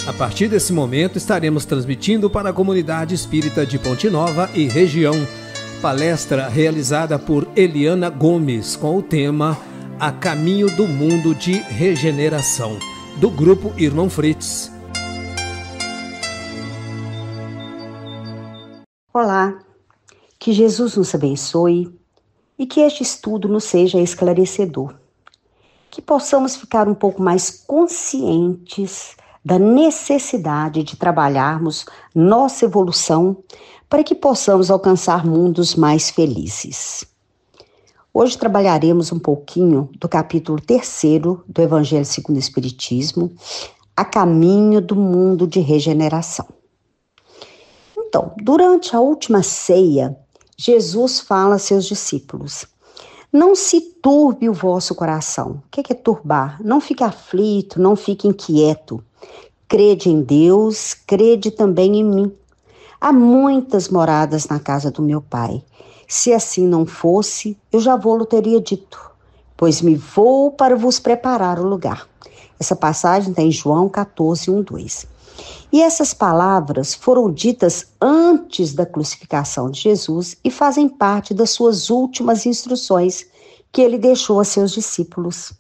A partir desse momento, estaremos transmitindo para a comunidade espírita de Ponte Nova e região. Palestra realizada por Eliana Gomes com o tema A Caminho do Mundo de Regeneração, do Grupo Irmão Fritz. Olá, que Jesus nos abençoe e que este estudo nos seja esclarecedor. Que possamos ficar um pouco mais conscientes da necessidade de trabalharmos nossa evolução para que possamos alcançar mundos mais felizes. Hoje trabalharemos um pouquinho do capítulo 3º do Evangelho segundo o Espiritismo, A Caminho do Mundo de Regeneração. Então, durante a última ceia, Jesus fala a seus discípulos: não se turbe o vosso coração. O que é turbar? Não fique aflito, não fique inquieto. Crede em Deus, crede também em mim. Há muitas moradas na casa do meu Pai. Se assim não fosse, eu já vou-lo teria dito, pois me vou para vos preparar o lugar. Essa passagem está em João 14, 1, 2. E essas palavras foram ditas antes da crucificação de Jesus e fazem parte das suas últimas instruções que ele deixou a seus discípulos,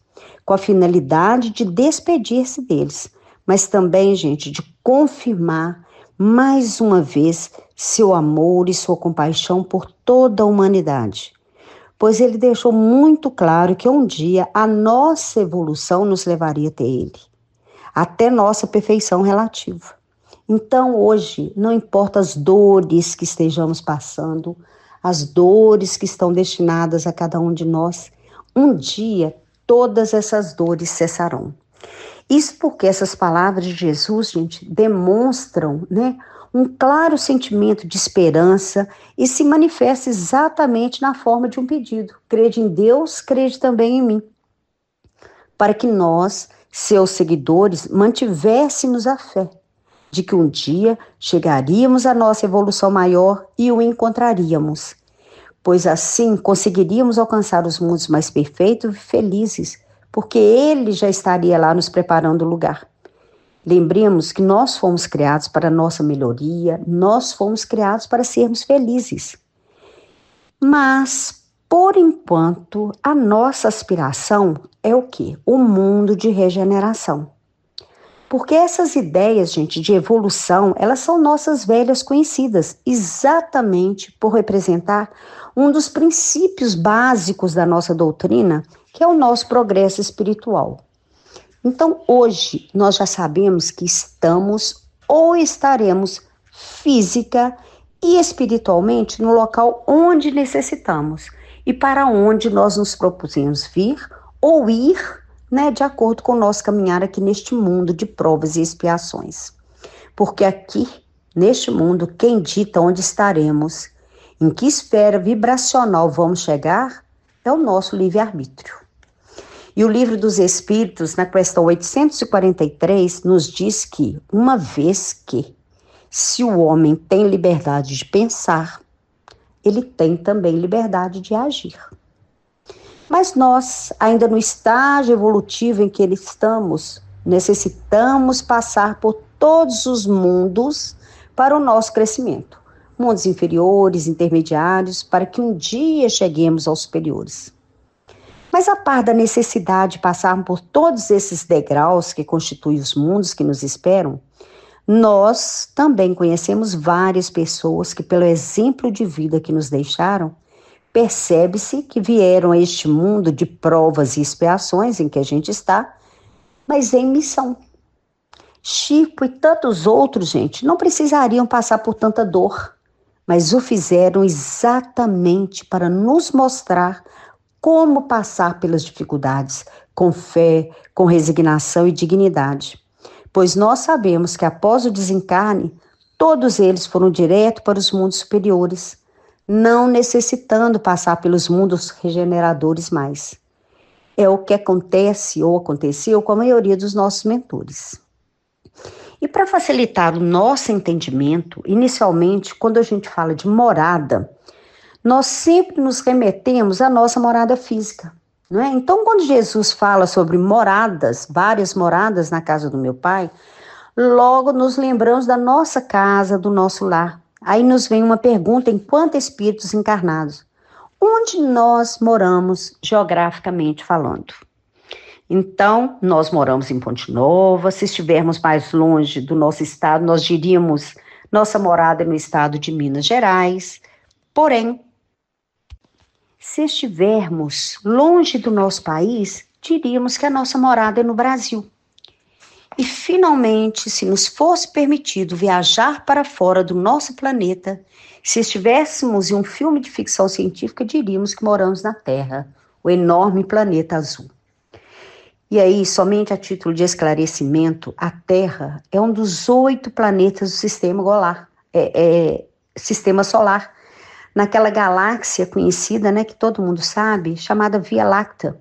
com a finalidade de despedir-se deles, mas também, gente, de confirmar mais uma vez seu amor e sua compaixão por toda a humanidade. Pois ele deixou muito claro que um dia a nossa evolução nos levaria até ele, até nossa perfeição relativa. Então, hoje, não importa as dores que estejamos passando, as dores que estão destinadas a cada um de nós, um dia todas essas dores cessarão. Isso porque essas palavras de Jesus, gente, demonstram, um claro sentimento de esperança e se manifesta exatamente na forma de um pedido. Crede em Deus, crede também em mim. Para que nós, seus seguidores, mantivéssemos a fé de que um dia chegaríamos à nossa evolução maior e o encontraríamos, pois assim conseguiríamos alcançar os mundos mais perfeitos e felizes, porque ele já estaria lá nos preparando o lugar. Lembremos que nós fomos criados para a nossa melhoria, nós fomos criados para sermos felizes. Mas, por enquanto, a nossa aspiração é o quê? O mundo de regeneração. Porque essas ideias, gente, de evolução, elas são nossas velhas conhecidas, exatamente por representar um dos princípios básicos da nossa doutrina, que é o nosso progresso espiritual. Então, hoje, nós já sabemos que estamos ou estaremos física e espiritualmente no local onde necessitamos e para onde nós nos propusemos vir ou ir, de acordo com o nosso caminhar aqui neste mundo de provas e expiações. Porque aqui, neste mundo, quem dita onde estaremos, em que esfera vibracional vamos chegar, é o nosso livre-arbítrio. E o Livro dos Espíritos, na questão 843, nos diz que, uma vez que, se o homem tem liberdade de pensar, ele tem também liberdade de agir. Mas nós, ainda no estágio evolutivo em que estamos, necessitamos passar por todos os mundos para o nosso crescimento. Mundos inferiores, intermediários, para que um dia cheguemos aos superiores. Mas a par da necessidade de passar por todos esses degraus que constituem os mundos que nos esperam, nós também conhecemos várias pessoas que, pelo exemplo de vida que nos deixaram, percebe-se que vieram a este mundo de provas e expiações em que a gente está, mas em missão. Chico e tantos outros, gente, não precisariam passar por tanta dor, mas o fizeram exatamente para nos mostrar como passar pelas dificuldades, com fé, com resignação e dignidade. Pois nós sabemos que após o desencarne, todos eles foram direto para os mundos superiores, não necessitando passar pelos mundos regeneradores mais. É o que acontece ou aconteceu com a maioria dos nossos mentores. E para facilitar o nosso entendimento, inicialmente, quando a gente fala de morada, nós sempre nos remetemos à nossa morada física, não é? Então, quando Jesus fala sobre moradas, várias moradas na casa do meu Pai, logo nos lembramos da nossa casa, do nosso lar. Aí nos vem uma pergunta enquanto espíritos encarnados. Onde nós moramos geograficamente falando? Então, nós moramos em Ponte Nova. Se estivermos mais longe do nosso estado, nós diríamos nossa morada é no estado de Minas Gerais. Porém, se estivermos longe do nosso país, diríamos que a nossa morada é no Brasil. E, finalmente, se nos fosse permitido viajar para fora do nosso planeta, se estivéssemos em um filme de ficção científica, diríamos que moramos na Terra, o enorme planeta azul. E aí, somente a título de esclarecimento, a Terra é um dos 8 planetas do sistema solar, naquela galáxia conhecida, né, que todo mundo sabe, chamada Via Láctea.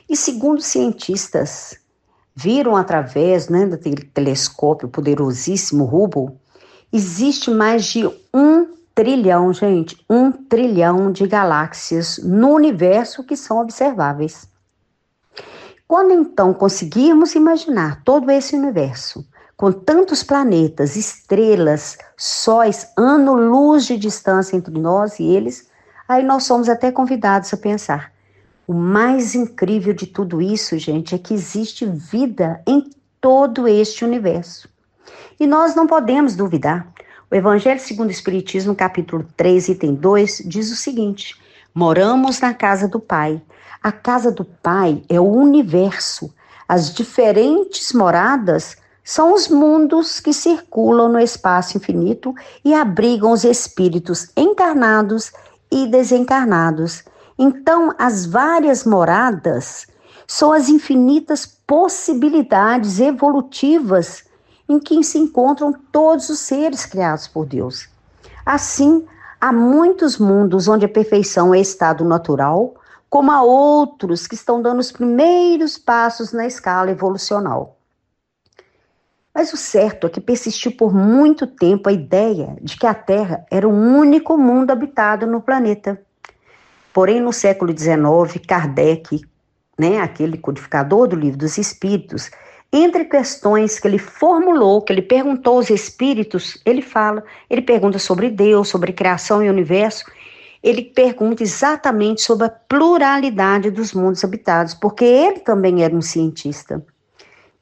E segundo cientistas, viram através, né, do telescópio poderosíssimo Hubble, existe mais de 1 trilhão, gente, 1 trilhão de galáxias no universo que são observáveis. Quando então conseguirmos imaginar todo esse universo, com tantos planetas, estrelas, sóis, ano-luz de distância entre nós e eles, aí nós somos até convidados a pensar. O mais incrível de tudo isso, gente, é que existe vida em todo este universo. E nós não podemos duvidar. O Evangelho segundo o Espiritismo, capítulo 3, item 2, diz o seguinte: moramos na casa do Pai. A casa do Pai é o universo. As diferentes moradas são os mundos que circulam no espaço infinito e abrigam os espíritos encarnados e desencarnados. Então, as várias moradas são as infinitas possibilidades evolutivas em que se encontram todos os seres criados por Deus. Assim, há muitos mundos onde a perfeição é estado natural, como há outros que estão dando os primeiros passos na escala evolucional. Mas o certo é que persistiu por muito tempo a ideia de que a Terra era o único mundo habitado no planeta. Porém, no século XIX, Kardec, né, aquele codificador do Livro dos Espíritos, entre questões que ele formulou, que ele perguntou aos espíritos, ele pergunta sobre Deus, sobre criação e universo, ele pergunta exatamente sobre a pluralidade dos mundos habitados, porque ele também era um cientista.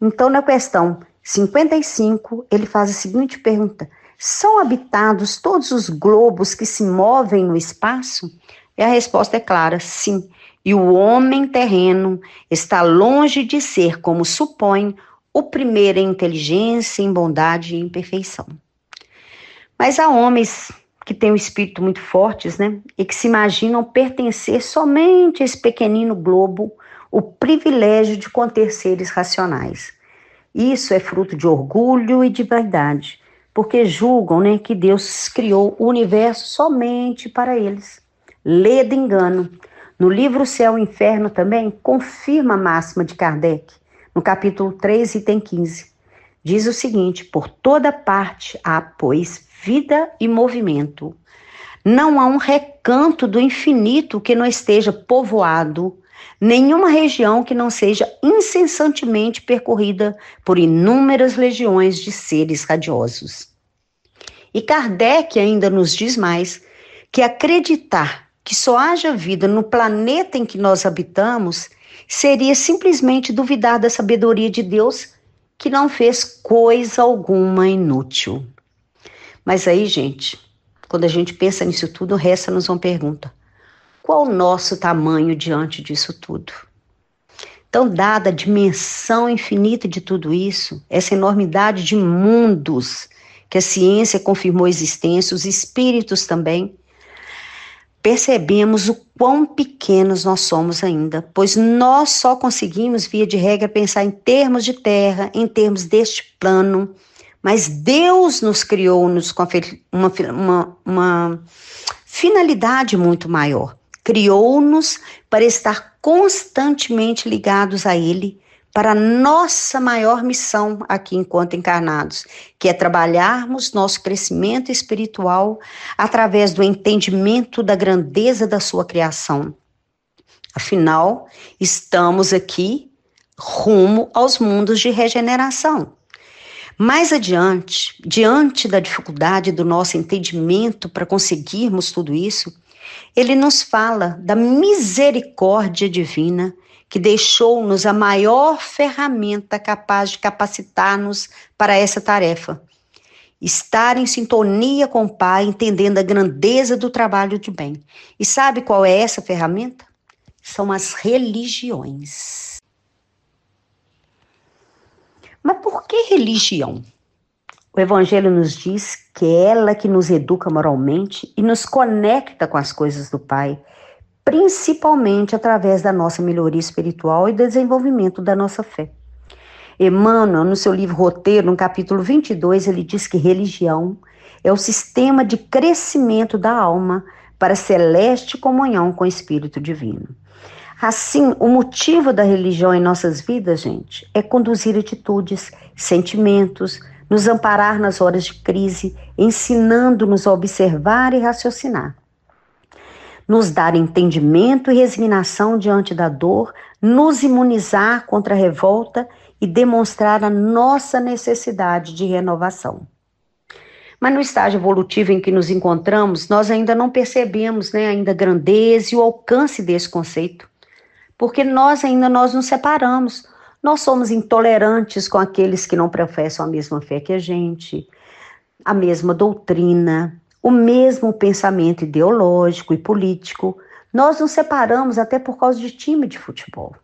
Então, na questão 55, ele faz a seguinte pergunta: são habitados todos os globos que se movem no espaço? E a resposta é clara, sim. E o homem terreno está longe de ser, como supõe, o primeiro em inteligência, em bondade e em perfeição. Mas há homens que têm um espírito muito fortes, né? E que se imaginam pertencer somente a esse pequenino globo, o privilégio de conter seres racionais. Isso é fruto de orgulho e de vaidade, porque julgam, né, que Deus criou o universo somente para eles. Ledo engano. No livro Céu e Inferno também confirma a máxima de Kardec, no capítulo 3, item 15. Diz o seguinte: por toda parte há, pois, vida e movimento. Não há um recanto do infinito que não esteja povoado, nenhuma região que não seja incessantemente percorrida por inúmeras legiões de seres radiosos. E Kardec ainda nos diz mais, que acreditar que só haja vida no planeta em que nós habitamos seria simplesmente duvidar da sabedoria de Deus, que não fez coisa alguma inútil. Mas aí, gente, quando a gente pensa nisso tudo, resta-nos uma pergunta: qual o nosso tamanho diante disso tudo? Então, dada a dimensão infinita de tudo isso, essa enormidade de mundos que a ciência confirmou a existência, os espíritos também, percebemos o quão pequenos nós somos ainda, pois nós só conseguimos, via de regra, pensar em termos de terra, em termos deste plano, mas Deus nos criou-nos com uma finalidade muito maior. Criou-nos para estar constantemente ligados a Ele, para a nossa maior missão aqui enquanto encarnados, que é trabalharmos nosso crescimento espiritual através do entendimento da grandeza da sua criação. Afinal, estamos aqui rumo aos mundos de regeneração. Mais adiante, diante da dificuldade do nosso entendimento para conseguirmos tudo isso, ele nos fala da misericórdia divina que deixou-nos a maior ferramenta capaz de capacitar-nos para essa tarefa. Estar em sintonia com o Pai, entendendo a grandeza do trabalho de bem. E sabe qual é essa ferramenta? São as religiões. Mas por que religião? O Evangelho nos diz que é ela que nos educa moralmente e nos conecta com as coisas do Pai, principalmente através da nossa melhoria espiritual e desenvolvimento da nossa fé. Emmanuel, no seu livro Roteiro, no capítulo 22, ele diz que religião é o sistema de crescimento da alma para a celeste comunhão com o Espírito Divino. Assim, o motivo da religião em nossas vidas, gente, é conduzir atitudes, sentimentos, nos amparar nas horas de crise, ensinando-nos a observar e raciocinar. Nos dar entendimento e resignação diante da dor, nos imunizar contra a revolta e demonstrar a nossa necessidade de renovação. Mas no estágio evolutivo em que nos encontramos, nós ainda não percebemos, ainda a grandeza e o alcance desse conceito, porque nós nos separamos. Nós somos intolerantes com aqueles que não professam a mesma fé que a gente, a mesma doutrina, o mesmo pensamento ideológico e político. Nós nos separamos até por causa de time de futebol.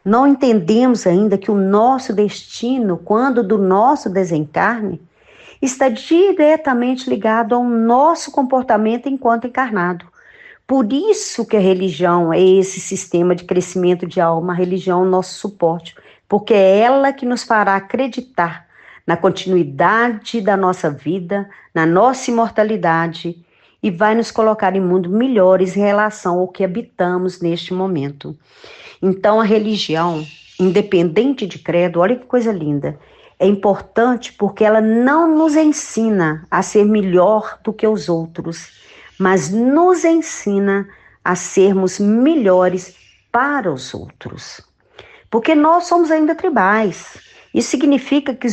Não entendemos ainda que o nosso destino, quando do nosso desencarne, está diretamente ligado ao nosso comportamento enquanto encarnado. Por isso que a religião é esse sistema de crescimento de alma, a religião é o nosso suporte, porque é ela que nos fará acreditar na continuidade da nossa vida, na nossa imortalidade e vai nos colocar em mundos melhores em relação ao que habitamos neste momento. Então a religião, independente de credo, olha que coisa linda, é importante porque ela não nos ensina a ser melhor do que os outros, mas nos ensina a sermos melhores para os outros. Porque nós somos ainda tribais. Isso significa que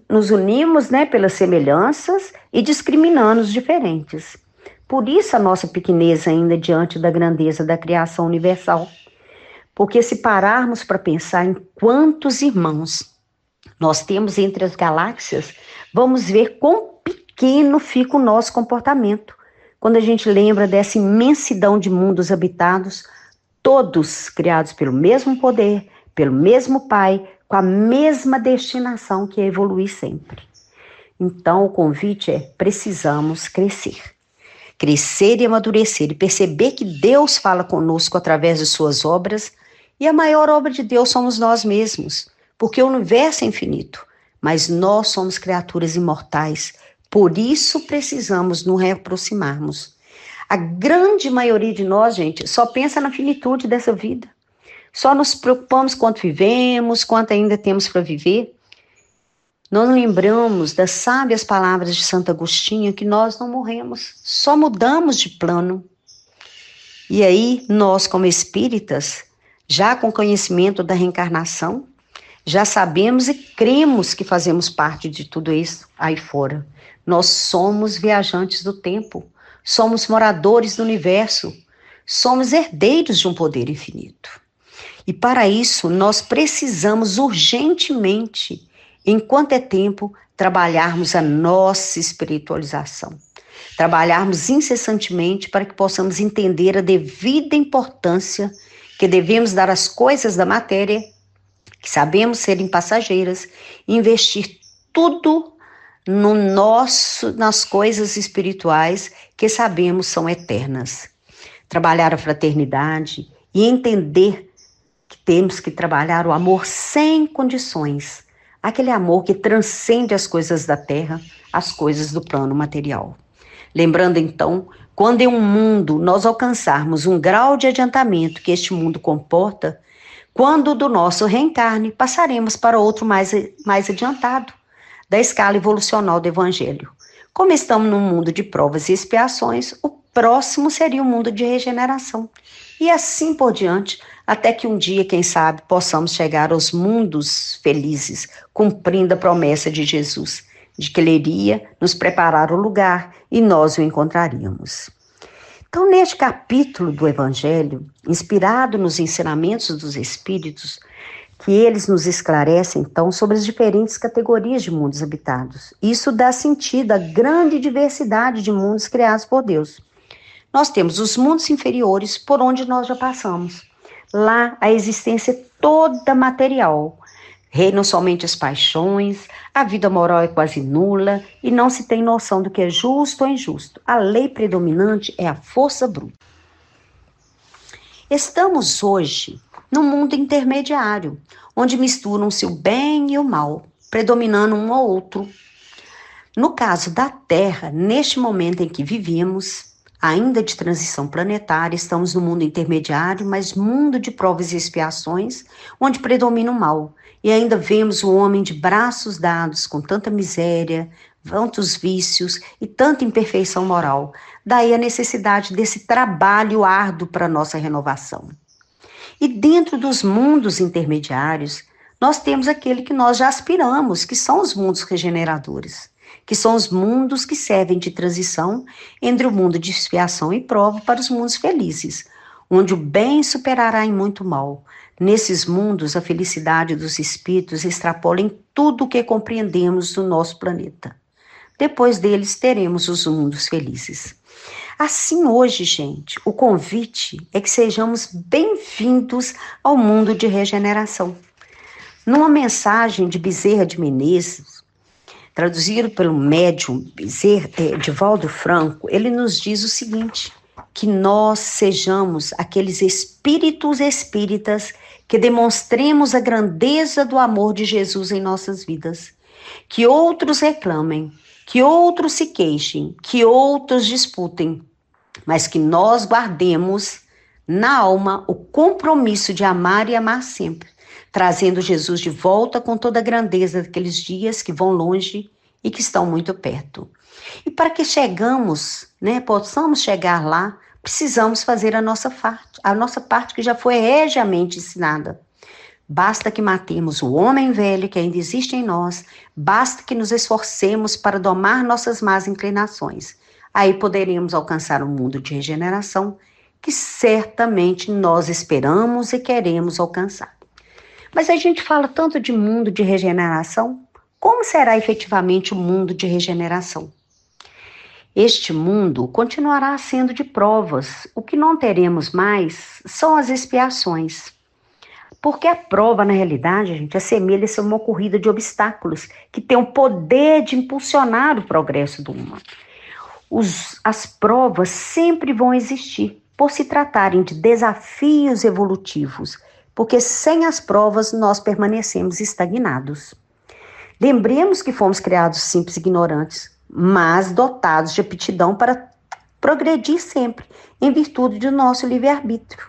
nos unimos pelas semelhanças e discriminando os diferentes. Por isso a nossa pequenez ainda diante da grandeza da criação universal. Porque se pararmos para pensar em quantos irmãos nós temos entre as galáxias, vamos ver quão pequeno fica o nosso comportamento. Quando a gente lembra dessa imensidão de mundos habitados, todos criados pelo mesmo poder, pelo mesmo Pai, com a mesma destinação que é evoluir sempre. Então o convite é: precisamos crescer. Crescer e amadurecer e perceber que Deus fala conosco através de suas obras, e a maior obra de Deus somos nós mesmos, porque o universo é infinito, mas nós somos criaturas imortais. Por isso precisamos nos reaproximarmos. A grande maioria de nós, gente, só pensa na finitude dessa vida. Só nos preocupamos quanto vivemos, quanto ainda temos para viver. Não lembramos das sábias palavras de Santo Agostinho que nós não morremos, só mudamos de plano. E aí, nós como espíritas, já com conhecimento da reencarnação, já sabemos e cremos que fazemos parte de tudo isso aí fora. Nós somos viajantes do tempo, somos moradores do universo, somos herdeiros de um poder infinito. E para isso, nós precisamos urgentemente, enquanto é tempo, trabalharmos a nossa espiritualização. Trabalharmos incessantemente para que possamos entender a devida importância que devemos dar às coisas da matéria, que sabemos serem passageiras, e investir tudo nas coisas espirituais que sabemos são eternas. Trabalhar a fraternidade e entender que temos que trabalhar o amor sem condições, aquele amor que transcende as coisas da terra, as coisas do plano material. Lembrando então, quando em um mundo nós alcançarmos um grau de adiantamento que este mundo comporta, quando do nosso reencarne passaremos para outro mais adiantado, da escala evolucional do Evangelho. Como estamos num mundo de provas e expiações, o próximo seria um mundo de regeneração. E assim por diante, até que um dia, quem sabe, possamos chegar aos mundos felizes, cumprindo a promessa de Jesus, de que Ele iria nos preparar o lugar e nós o encontraríamos. Então, neste capítulo do Evangelho, inspirado nos ensinamentos dos Espíritos, que eles nos esclarecem, então, sobre as diferentes categorias de mundos habitados. Isso dá sentido à grande diversidade de mundos criados por Deus. Nós temos os mundos inferiores, por onde nós já passamos. Lá, a existência é toda material. Reinam somente as paixões, a vida moral é quase nula e não se tem noção do que é justo ou injusto. A lei predominante é a força bruta. Estamos hoje num mundo intermediário, onde misturam-se o bem e o mal, predominando um ao outro. No caso da Terra, neste momento em que vivemos, ainda de transição planetária, estamos no mundo intermediário, mas mundo de provas e expiações, onde predomina o mal. E ainda vemos o homem de braços dados, com tanta miséria, tantos vícios e tanta imperfeição moral. Daí a necessidade desse trabalho árduo para a nossa renovação. E dentro dos mundos intermediários, nós temos aquele que nós já aspiramos, que são os mundos regeneradores, que são os mundos que servem de transição entre o mundo de expiação e prova para os mundos felizes, onde o bem superará em muito mal. Nesses mundos, a felicidade dos espíritos extrapola em tudo o que compreendemos do nosso planeta. Depois deles, teremos os mundos felizes. Assim, hoje, gente, o convite é que sejamos bem-vindos ao mundo de regeneração. Numa mensagem de Bezerra de Menezes, traduzido pelo médium Divaldo Franco, ele nos diz o seguinte, que nós sejamos aqueles espíritos espíritas que demonstremos a grandeza do amor de Jesus em nossas vidas, que outros reclamem, que outros se queixem, que outros disputem, mas que nós guardemos na alma o compromisso de amar e amar sempre, trazendo Jesus de volta com toda a grandeza daqueles dias que vão longe e que estão muito perto. E para que possamos chegar lá, precisamos fazer a nossa parte que já foi regiamente ensinada. Basta que matemos o homem velho que ainda existe em nós, basta que nos esforcemos para domar nossas más inclinações. Aí poderemos alcançar um mundo de regeneração que certamente nós esperamos e queremos alcançar. Mas a gente fala tanto de mundo de regeneração, como será efetivamente o mundo de regeneração? Este mundo continuará sendo de provas, o que não teremos mais são as expiações. Porque a prova, na realidade, gente, assemelha-se a uma corrida de obstáculos que tem o poder de impulsionar o progresso do humano. As provas sempre vão existir, por se tratarem de desafios evolutivos, porque sem as provas nós permanecemos estagnados. Lembremos que fomos criados simples e ignorantes, mas dotados de aptidão para progredir sempre, em virtude do nosso livre-arbítrio.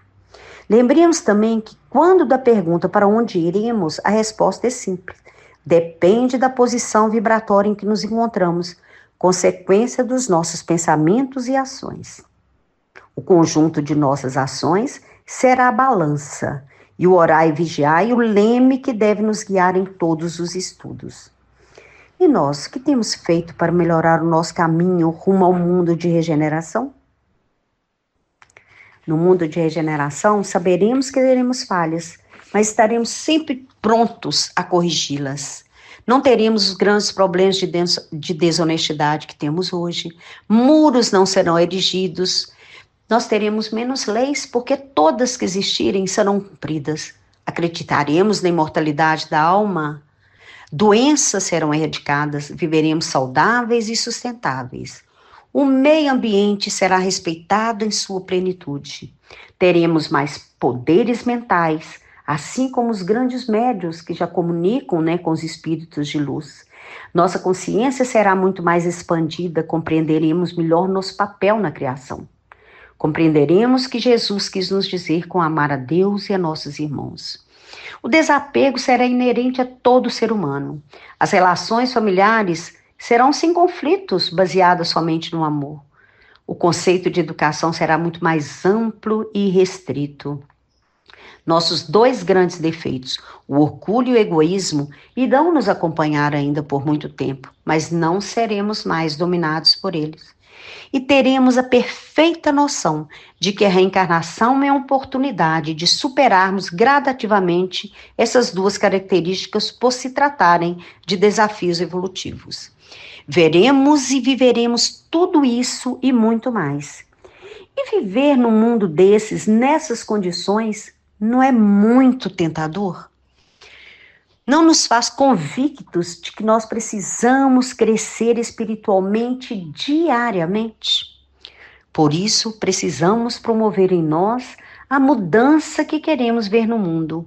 Lembremos também que quando da pergunta para onde iremos, a resposta é simples. Depende da posição vibratória em que nos encontramos, consequência dos nossos pensamentos e ações. O conjunto de nossas ações será a balança, e o orar e vigiar o leme que deve nos guiar em todos os estudos. E nós, o que temos feito para melhorar o nosso caminho rumo ao mundo de regeneração? No mundo de regeneração, saberemos que teremos falhas, mas estaremos sempre prontos a corrigi-las. Não teremos os grandes problemas de desonestidade que temos hoje. Muros não serão erigidos. Nós teremos menos leis, porque todas que existirem serão cumpridas. Acreditaremos na imortalidade da alma. Doenças serão erradicadas, viveremos saudáveis e sustentáveis. O meio ambiente será respeitado em sua plenitude. Teremos mais poderes mentais, assim como os grandes médiuns que já comunicam, com os espíritos de luz. Nossa consciência será muito mais expandida, compreenderemos melhor nosso papel na criação. Compreenderemos que Jesus quis nos dizer com amar a Deus e a nossos irmãos. O desapego será inerente a todo ser humano. As relações familiares serão sem conflitos, baseadas somente no amor. O conceito de educação será muito mais amplo e restrito. Nossos dois grandes defeitos, o orgulho e o egoísmo, irão nos acompanhar ainda por muito tempo, mas não seremos mais dominados por eles. E teremos a perfeita noção de que a reencarnação é uma oportunidade de superarmos gradativamente essas duas características por se tratarem de desafios evolutivos. Veremos e viveremos tudo isso e muito mais. E viver num mundo desses, nessas condições, não é muito tentador? Não nos faz convictos de que nós precisamos crescer espiritualmente diariamente? Por isso, precisamos promover em nós a mudança que queremos ver no mundo,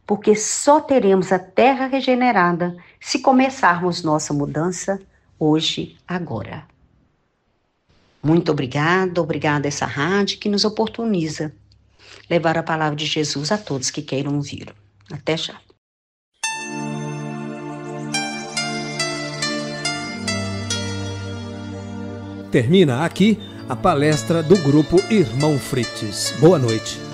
porque só teremos a Terra regenerada se começarmos nossa mudança hoje, agora. Muito obrigada a essa rádio que nos oportuniza levar a palavra de Jesus a todos que queiram ouvir. Até já. Termina aqui a palestra do Grupo Irmão Frites. Boa noite.